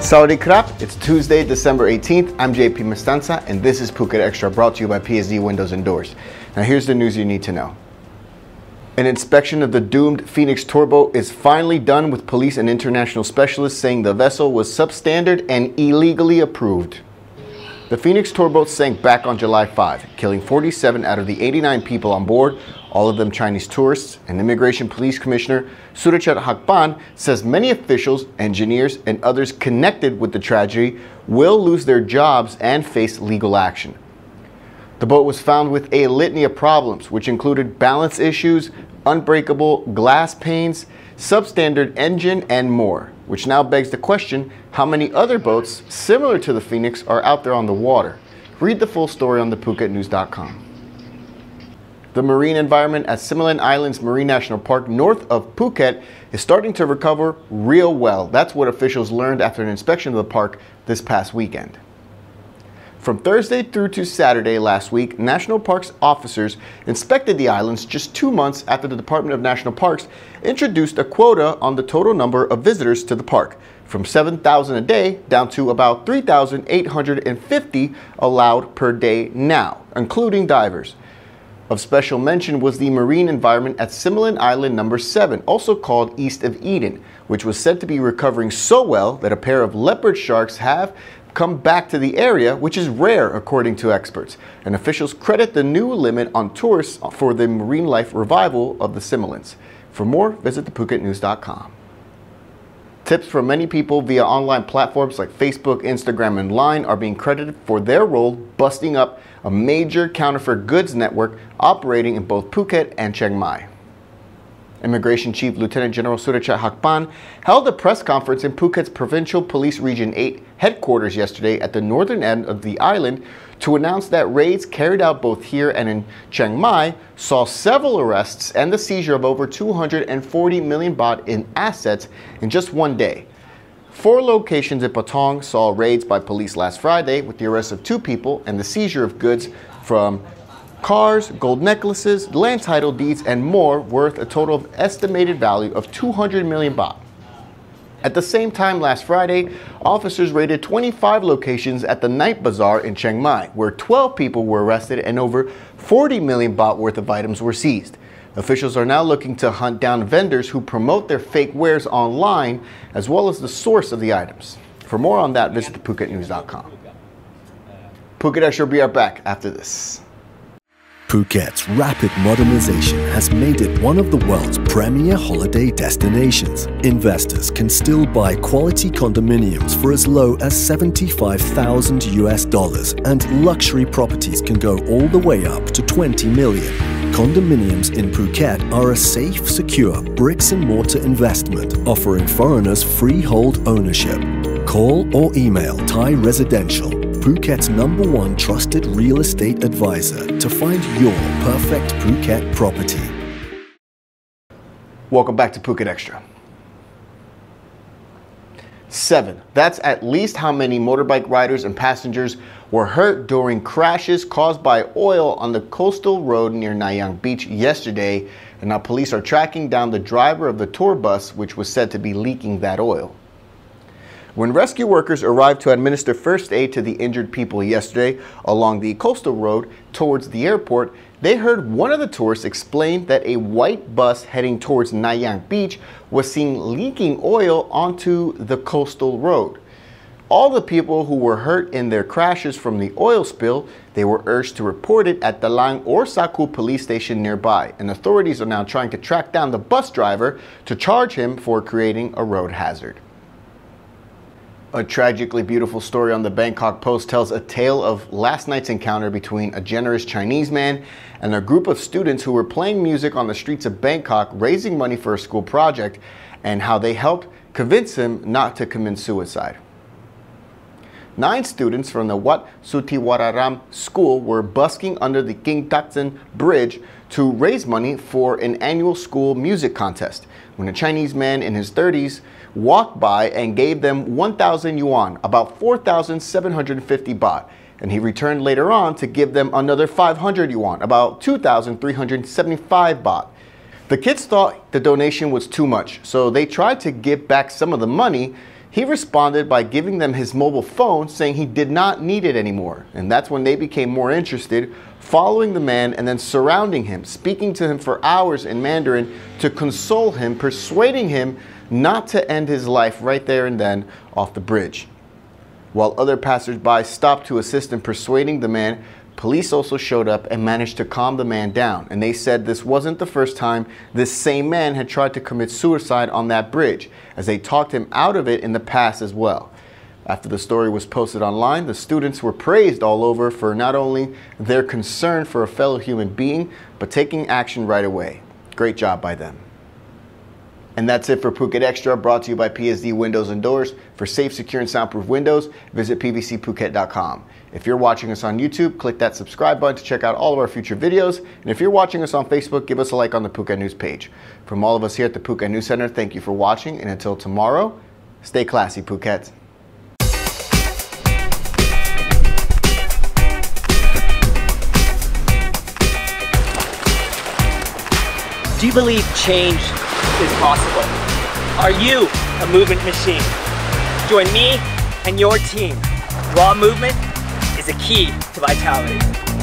Saudi krap, it's Tuesday, December 18th. I'm JP Mestanza, and this is Phuket Extra, brought to you by PSD Windows and Doors. Now here's the news you need to know. An inspection of the doomed Phoenix tourboat is finally done, with police and international specialists saying the vessel was substandard and illegally approved. The Phoenix tourboat sank back on July 5, killing 47 out of the 89 people on board, all of them Chinese tourists. And Immigration Police Commissioner Surachat Hakpan says many officials, engineers, and others connected with the tragedy will lose their jobs and face legal action. The boat was found with a litany of problems, which included balance issues, unbreakable glass panes, substandard engine, and more, which now begs the question, how many other boats similar to the Phoenix are out there on the water? Read the full story on thephuketnews.com. The marine environment at Simlan Islands Marine National Park north of Phuket is starting to recover real well. That's what officials learned after an inspection of the park this past weekend. From Thursday through to Saturday last week, National Parks officers inspected the islands just 2 months after the Department of National Parks introduced a quota on the total number of visitors to the park, from 7,000 a day down to about 3,850 allowed per day now, including divers. Of special mention was the marine environment at Similans Island number 7, also called East of Eden, which was said to be recovering so well that a pair of leopard sharks have come back to the area, which is rare according to experts. And officials credit the new limit on tourists for the marine life revival of the Similans. For more, visit thephuketnews.com. Tips from many people via online platforms like Facebook, Instagram, and Line are being credited for their role busting up a major counterfeit goods network operating in both Phuket and Chiang Mai. Immigration Chief Lieutenant General Surachat Hakpan held a press conference in Phuket's Provincial Police Region 8 headquarters yesterday at the northern end of the island to announce that raids carried out both here and in Chiang Mai saw several arrests and the seizure of over 240 million baht in assets in just one day. 4 locations in Patong saw raids by police last Friday with the arrest of 2 people and the seizure of goods from cars, gold necklaces, land title deeds, and more, worth a total of estimated value of 200 million baht. At the same time last Friday, officers raided 25 locations at the night bazaar in Chiang Mai, where 12 people were arrested and over 40 million baht worth of items were seized. Officials are now looking to hunt down vendors who promote their fake wares online, as well as the source of the items. For more on that, visit thephuketnews.com. Phuket Extra will be right back after this. Phuket's rapid modernization has made it one of the world's premier holiday destinations. Investors can still buy quality condominiums for as low as $75,000 and luxury properties can go all the way up to 20 million. Condominiums in Phuket are a safe, secure bricks and mortar investment offering foreigners freehold ownership. Call or email Thai Residential, Phuket's #1 trusted real estate advisor, to find your perfect Phuket property. Welcome back to Phuket Extra. 7. That's at least how many motorbike riders and passengers were hurt during crashes caused by oil on the coastal road near Nayang Beach yesterday, and now police are tracking down the driver of the tour bus, which was said to be leaking that oil. When rescue workers arrived to administer first aid to the injured people yesterday along the coastal road towards the airport, they heard one of the tourists explain that a white bus heading towards Nayang Beach was seen leaking oil onto the coastal road. All the people who were hurt in their crashes from the oil spill, they were urged to report it at Dalang or Saku police station nearby, and authorities are now trying to track down the bus driver to charge him for creating a road hazard. A tragically beautiful story on the Bangkok Post tells a tale of last night's encounter between a generous Chinese man and a group of students who were playing music on the streets of Bangkok, raising money for a school project, and how they helped convince him not to commit suicide. 9 students from the Wat Sutiwararam school were busking under the King Tatsan Bridge to raise money for an annual school music contest, when a Chinese man in his 30s walked by and gave them 1,000 yuan, about 4,750 baht, and he returned later on to give them another 500 yuan, about 2,375 baht. The kids thought the donation was too much, so they tried to give back some of the money He responded by giving them his mobile phone, saying he did not need it anymore. And that's when they became more interested, following the man and then surrounding him, speaking to him for hours in Mandarin to console him, persuading him not to end his life right there and then off the bridge. While other passersby stopped to assist in persuading the man, police also showed up and managed to calm the man down. And they said this wasn't the first time this same man had tried to commit suicide on that bridge, as they talked him out of it in the past as well. After the story was posted online, the students were praised all over for not only their concern for a fellow human being, but taking action right away. Great job by them. And that's it for Phuket Extra, brought to you by PSD Windows and Doors. For safe, secure, and soundproof windows, visit pvcphuket.com. If you're watching us on YouTube, click that subscribe button to check out all of our future videos. And if you're watching us on Facebook, give us a like on the Phuket News page. From all of us here at the Phuket News Center, thank you for watching. And until tomorrow, stay classy, Phuket. Do you believe change is possible? Are you a movement machine? Join me and your team. Raw movement is a key to vitality.